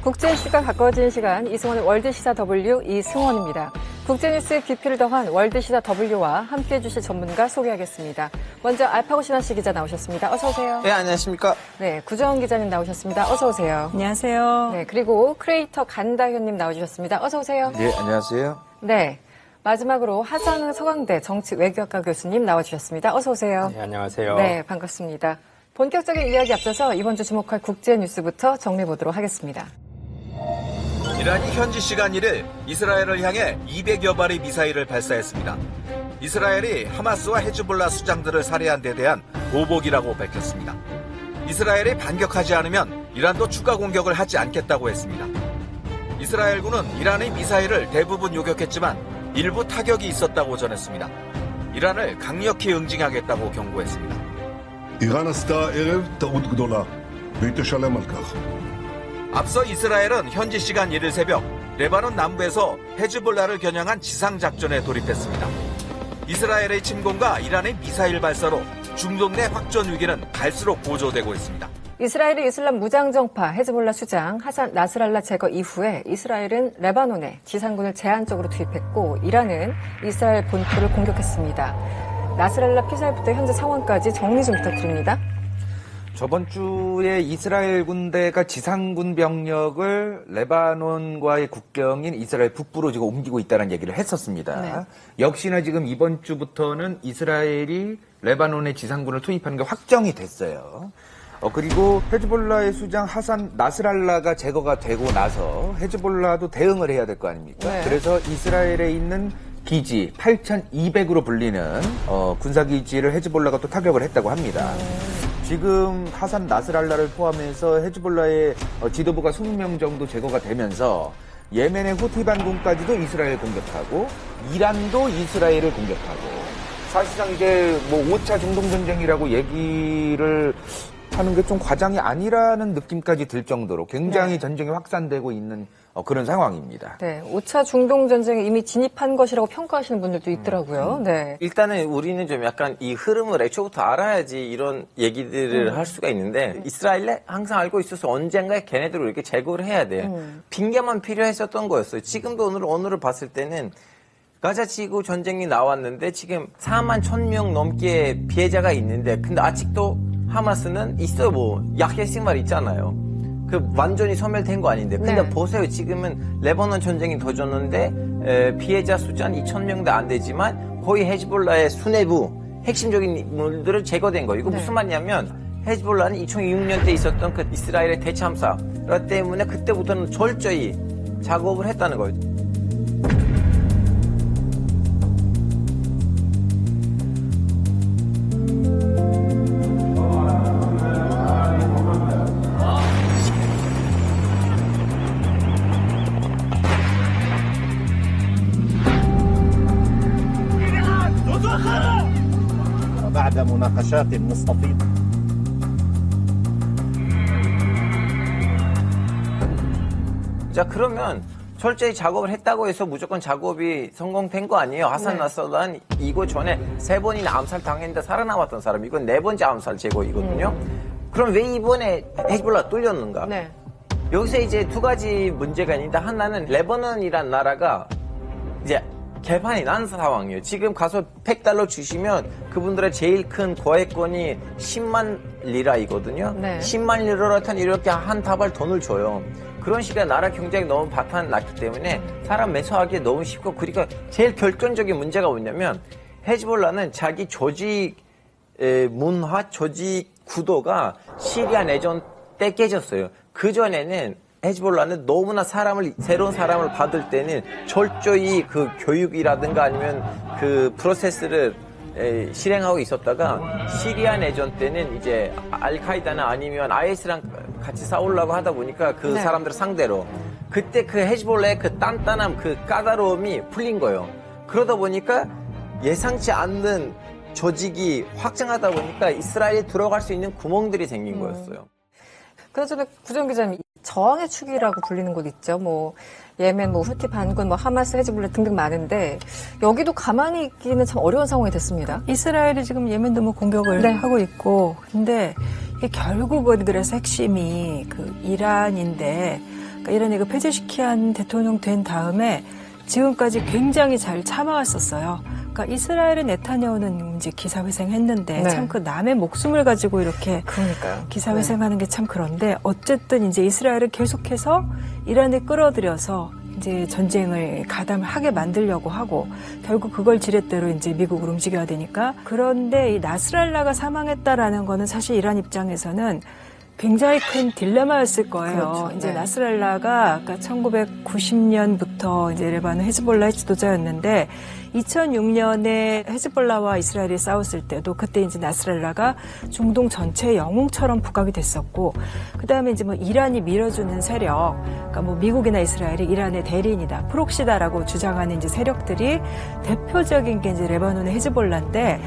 국제뉴스가 가까워지는 시간, 이승원의 월드시사 W 이승원입니다. 국제뉴스의 깊이를 더한 월드시사 W와 함께해 주실 전문가 소개하겠습니다. 먼저 알파고 신한씨 기자 나오셨습니다. 어서 오세요. 네, 안녕하십니까. 네, 구정은 기자님 나오셨습니다. 어서 오세요. 안녕하세요. 네, 그리고 크리에이터 간다현님 나와주셨습니다. 어서 오세요. 네, 안녕하세요. 네, 마지막으로 하상은 서강대 정치외교학과 교수님 나와주셨습니다. 어서 오세요. 네, 안녕하세요. 네, 반갑습니다. 본격적인 이야기 앞서서 이번 주 주목할 국제뉴스부터 정리해보도록 하겠습니다. 이란이 현지 시간 1일 이스라엘을 향해 200여 발의 미사일을 발사했습니다. 이스라엘이 하마스와 헤즈볼라 수장들을 살해한 데 대한 보복이라고 밝혔습니다. 이스라엘이 반격하지 않으면 이란도 추가 공격을 하지 않겠다고 했습니다. 이스라엘군은 이란의 미사일을 대부분 요격했지만 일부 타격이 있었다고 전했습니다. 이란을 강력히 응징하겠다고 경고했습니다. איראן עשתה הערב טעות גדולה, והיא תשלם על כך. 앞서 이스라엘은 현지 시간 1일 새벽 레바논 남부에서 헤즈볼라를 겨냥한 지상작전에 돌입했습니다. 이스라엘의 침공과 이란의 미사일 발사로 중동 내 확전 위기는 갈수록 고조되고 있습니다. 이스라엘의 이슬람 무장정파 헤즈볼라 수장 하산 나스랄라 제거 이후에 이스라엘은 레바논에 지상군을 제한적으로 투입했고 이란은 이스라엘 본토를 공격했습니다. 나스랄라 피살부터 현재 상황까지 정리 좀 부탁드립니다. 저번 주에 이스라엘 군대가 지상군 병력을 레바논과의 국경인 이스라엘 북부로 지금 옮기고 있다는 얘기를 했었습니다. 네. 역시나 지금 이번 주부터는 이스라엘이 레바논에 지상군을 투입하는 게 확정이 됐어요. 그리고 헤즈볼라의 수장 하산 나스랄라가 제거가 되고 나서 헤즈볼라도 대응을 해야 될 거 아닙니까? 네. 그래서 이스라엘에 있는 기지 8,200으로 불리는 군사기지를 헤즈볼라가 또 타격을 했다고 합니다. 지금 하산 나스랄라를 포함해서 헤즈볼라의 지도부가 20명 정도 제거가 되면서 예멘의 후티 반군까지도 이스라엘 공격하고 이란도 이스라엘을 공격하고 사실상 이제 뭐 5차 중동전쟁이라고 얘기를 하는 게 좀 과장이 아니라는 느낌까지 들 정도로 굉장히 네. 전쟁이 확산되고 있는 그런 상황입니다. 네, 5차 중동전쟁에 이미 진입한 것이라고 평가하시는 분들도 있더라고요. 네. 일단은 우리는 좀 약간 이 흐름을 애초부터 알아야지 이런 얘기들을 할 수가 있는데 이스라엘에 항상 알고 있어서 언젠가 걔네들을 이렇게 제거를 해야 돼. 핑계만 필요했었던 거였어요. 지금도 오늘을 봤을 때는 가자 지구 전쟁이 나왔는데 지금 4만 1,000명 넘게 피해자가 있는데 근데 아직도 하마스는 있어요. 뭐 야히야 신발 있잖아요. 그 완전히 소멸된 거 아닌데. 근데 네. 보세요. 지금은 레바논 전쟁이 터졌는데 피해자 숫자는 2,000명도 안 되지만 거의 헤즈볼라의 수뇌부 핵심적인 인물들은 제거된 거예요. 이거 네. 무슨 말이냐면 헤즈볼라는 2006년 때 있었던 그 이스라엘의 대참사 때문에 그때부터는 철저히 작업을 했다는 거예요. بعد مناقشات مستفيضة. 자 그러면 철저히 작업을 했다고 해서 무조건 작업이 성공된 거 아니에요. 하산 나스랄라는 이거 전에 3번이나 암살 당했는데 살아남았던 사람. 이건 4번째 암살 제거이거든요. 그럼 왜 이번에 헤즈볼라 뚫렸는가? 네. 여기서 이제 2가지 문제가 있는데 하나는 레바논이란 나라가 이제 개판이 난 상황이에요. 지금 가서 $100 주시면 그분들의 제일 큰 거액권이 10만 리라이거든요. 네. 10만 리라라면 이렇게 한 다발 돈을 줘요. 그런 식의 나라 경쟁이 너무 바탕 났기 때문에 사람 매수하기 너무 쉽고 그러니까 제일 결정적인 문제가 뭐냐면 헤즈볼라는 자기 조직 문화, 조직 구도가 시리아 내전 때 깨졌어요. 그전에는 헤즈볼라는 너무나 새로운 사람을 받을 때는 철저히 그 교육이라든가 아니면 그 프로세스를 실행하고 있었다가 시리아 내전 때는 이제 알카이다나 아니면 IS랑 같이 싸우려고 하다 보니까 그 네. 사람들 상대로 그때 그 헤즈볼라의 그 단단함, 그 까다로움이 풀린 거예요. 그러다 보니까 예상치 않는 조직이 확장하다 보니까 이스라엘에 들어갈 수 있는 구멍들이 생긴 거였어요. 그나저나 구정 기자님, 저항의 축이라고 불리는 곳 있죠. 뭐 예멘, 뭐 후티 반군, 뭐 하마스, 헤즈볼라 등등 많은데 여기도 가만히 있기는 참 어려운 상황이 됐습니다. 이스라엘이 지금 예멘도 뭐 공격을 네. 하고 있고, 근데 이게 결국은 그래서 핵심이 그 이란인데 그러니까 이란이 그 페제시키안 대통령 된 다음에 지금까지 굉장히 잘 참아왔었어요. 그러니까 이스라엘의 네타냐후는 이제 기사회생했는데 네. 참 그 남의 목숨을 가지고 이렇게 그러니까요. 기사회생하는 게 참 그런데 어쨌든 이제 이스라엘을 계속해서 이란에 끌어들여서 이제 전쟁을 가담하게 만들려고 하고 결국 그걸 지렛대로 이제 미국으로 움직여야 되니까 그런데 이 나스랄라가 사망했다라는 거는 사실 이란 입장에서는 굉장히 큰 딜레마였을 거예요. 그렇죠. 이제 네. 나스랄라가 아까 1990년부터 이제 레바논 헤즈볼라의 지도자였는데 2006년에 헤즈볼라와 이스라엘이 싸웠을 때도 그때 이제 나스랄라가 중동 전체의 영웅처럼 부각이 됐었고 그다음에 이제 뭐 이란이 밀어주는 세력, 그러니까 뭐 미국이나 이스라엘이 이란의 대리인이다, 프록시다라고 주장하는 이제 세력들이 대표적인 게 이제 레바논의 헤즈볼라인데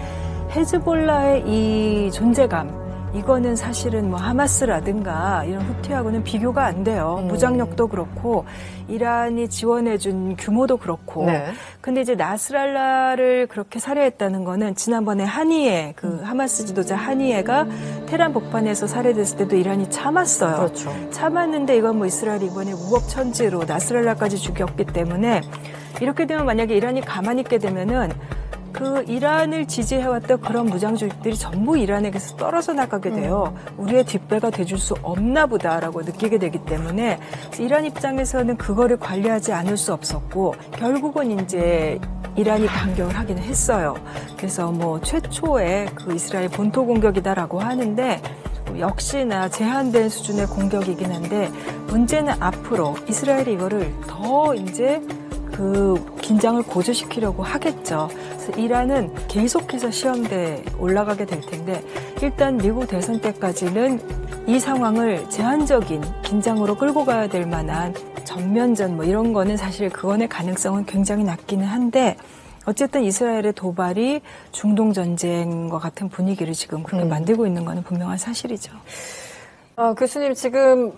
헤즈볼라의 이 존재감 이거는 사실은 뭐 하마스라든가 이런 후티하고는 비교가 안 돼요. 무장력도 그렇고 이란이 지원해준 규모도 그렇고. 네. 근데 이제 나스랄라를 그렇게 살해했다는 거는 지난번에 하니에 그 하마스 지도자 하니에가 테란 복판에서 살해됐을 때도 이란이 참았어요. 그렇죠. 참았는데 이건 뭐 이스라엘이 이번에 무법천지로 나스랄라까지 죽였기 때문에 이렇게 되면 만약에 이란이 가만히 있게 되면은 그 이란을 지지해왔던 그런 무장 조직들이 전부 이란에게서 떨어져 나가게 돼요. 우리의 뒷배가 돼줄 수 없나 보다라고 느끼게 되기 때문에 이란 입장에서는 그거를 관리하지 않을 수 없었고 결국은 이제 이란이 반격을 하기는 했어요. 그래서 뭐 최초의 그 이스라엘 본토 공격이다라고 하는데 역시나 제한된 수준의 공격이긴 한데 문제는 앞으로 이스라엘이 이거를 더 이제 그 긴장을 고조시키려고 하겠죠. 그래서 이란은 계속해서 시험대에 올라가게 될 텐데 일단 미국 대선 때까지는 이 상황을 제한적인 긴장으로 끌고 가야 될 만한 전면전 뭐 이런 거는 사실 그거의 가능성은 굉장히 낮기는 한데 어쨌든 이스라엘의 도발이 중동 전쟁과 같은 분위기를 지금 그렇게 만들고 있는 거는 분명한 사실이죠. 교수님 지금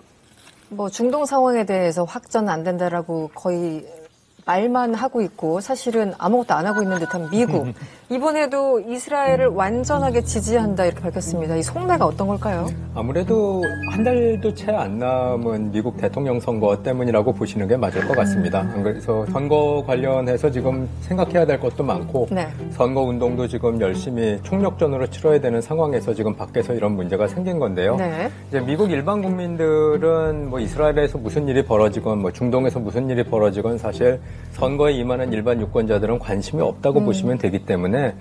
뭐 중동 상황에 대해서 확전 안 된다라고 거의 말만 하고 있고 사실은 아무것도 안 하고 있는 듯한 미국. 이번에도 이스라엘을 완전하게 지지한다 이렇게 밝혔습니다. 이 속내가 어떤 걸까요? 아무래도 한 달도 채 안 남은 미국 대통령 선거 때문이라고 보시는 게 맞을 것 같습니다. 그래서 선거 관련해서 지금 생각해야 될 것도 많고 네. 선거 운동도 지금 열심히 총력전으로 치러야 되는 상황에서 지금 밖에서 이런 문제가 생긴 건데요. 네. 이제 미국 일반 국민들은 뭐 이스라엘에서 무슨 일이 벌어지건 뭐 중동에서 무슨 일이 벌어지건 사실 선거에 임하는 일반 유권자들은 관심이 없다고 보시면 되기 때문에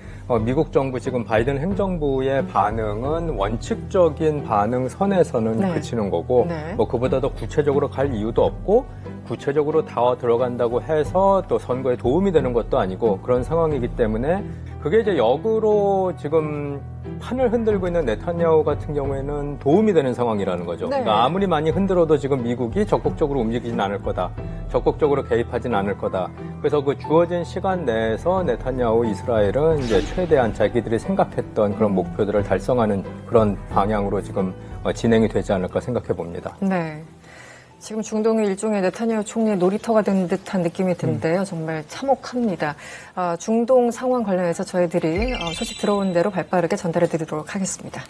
미국 정부 지금 바이든 행정부의 반응은 원칙적인 반응 선에서는 네. 그치는 거고 네. 뭐 그보다 더 구체적으로 갈 이유도 없고 구체적으로 다 들어간다고 해서 또 선거에 도움이 되는 것도 아니고 그런 상황이기 때문에 그게 이제 역으로 지금 판을 흔들고 있는 네타냐후 같은 경우에는 도움이 되는 상황이라는 거죠. 네. 그러니까 아무리 많이 흔들어도 지금 미국이 적극적으로 움직이진 않을 거다. 적극적으로 개입하진 않을 거다. 그래서 그 주어진 시간 내에서 네타냐후 이스라엘은 이제 최대한 자기들이 생각했던 그런 목표들을 달성하는 그런 방향으로 지금 진행이 되지 않을까 생각해 봅니다. 네. 지금 중동이 일종의 네타냐후 총리의 놀이터가 된 듯한 느낌이 드는데요. 정말 참혹합니다. 중동 상황 관련해서 저희들이 소식 들어온 대로 발빠르게 전달해 드리도록 하겠습니다.